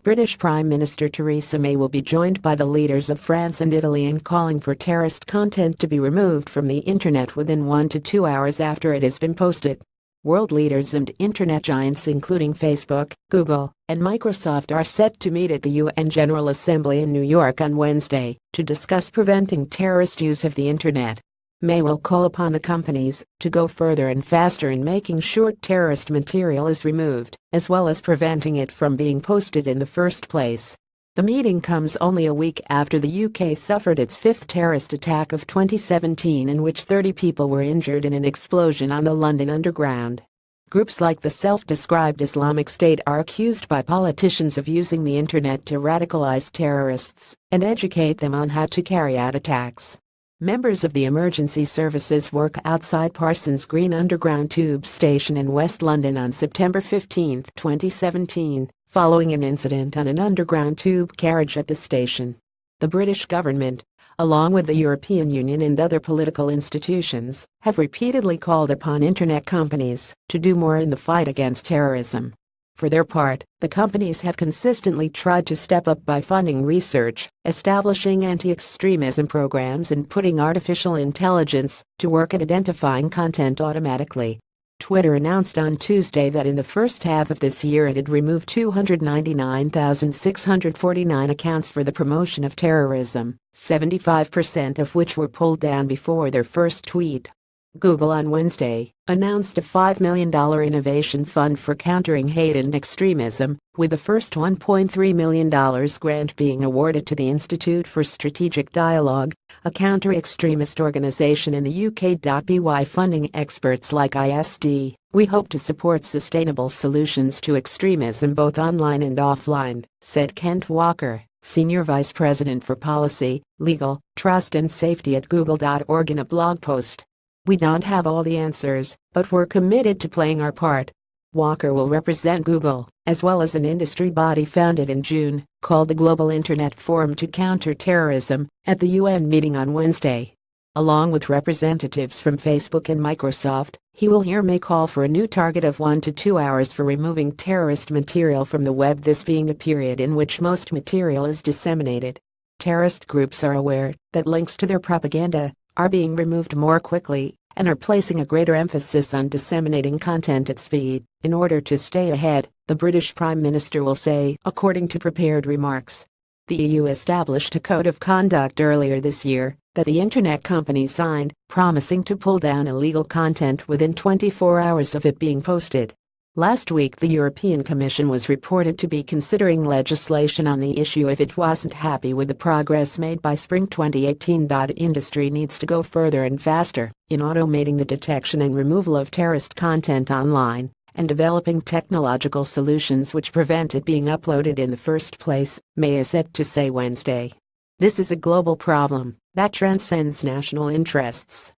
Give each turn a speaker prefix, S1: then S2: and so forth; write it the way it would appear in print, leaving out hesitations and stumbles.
S1: British Prime Minister Theresa May will be joined by the leaders of France and Italy in calling for terrorist content to be removed from the internet within 1 to 2 hours after it has been posted. World leaders and internet giants including Facebook, Google, and Microsoft are set to meet at the UN General Assembly in New York on Wednesday to discuss preventing terrorist use of the internet. May will call upon the companies to go further and faster in making sure terrorist material is removed, as well as preventing it from being posted in the first place. The meeting comes only a week after the UK suffered its fifth terrorist attack of 2017, in which 30 people were injured in an explosion on the London Underground. Groups like the self-described Islamic State are accused by politicians of using the internet to radicalize terrorists and educate them on how to carry out attacks. Members of the emergency services work outside Parsons Green Underground Tube Station in West London on September 15, 2017, following an incident on an underground tube carriage at the station. The British government, along with the European Union and other political institutions, have repeatedly called upon internet companies to do more in the fight against terrorism. For their part, the companies have consistently tried to step up by funding research, establishing anti-extremism programs, and putting artificial intelligence to work at identifying content automatically. Twitter announced on Tuesday that in the first half of this year it had removed 299,649 accounts for the promotion of terrorism, 75% of which were pulled down before their first tweet. Google on Wednesday announced a $5 million innovation fund for countering hate and extremism, with the first $1.3 million grant being awarded to the Institute for Strategic Dialogue, a counter-extremist organization in the UK. By funding experts like ISD, we hope to support sustainable solutions to extremism both online and offline, said Kent Walker, Senior Vice President for Policy, Legal, Trust and Safety at Google.org in a blog post. "We don't have all the answers, but we're committed to playing our part." Walker will represent Google, as well as an industry body founded in June, called the Global Internet Forum to Counter Terrorism, at the UN meeting on Wednesday. Along with representatives from Facebook and Microsoft, he will hear May call for a new target of 1 to 2 hours for removing terrorist material from the web, this being the period in which most material is disseminated. Terrorist groups are aware that links to their propaganda are being removed more quickly and are placing a greater emphasis on disseminating content at speed in order to stay ahead, the British Prime Minister will say, according to prepared remarks. The EU established a code of conduct earlier this year that the internet companies signed, promising to pull down illegal content within 24 hours of it being posted. Last week, the European Commission was reported to be considering legislation on the issue if it wasn't happy with the progress made by spring 2018. Industry needs to go further and faster in automating the detection and removal of terrorist content online and developing technological solutions which prevent it being uploaded in the first place, May is set to say Wednesday. "This is a global problem that transcends national interests.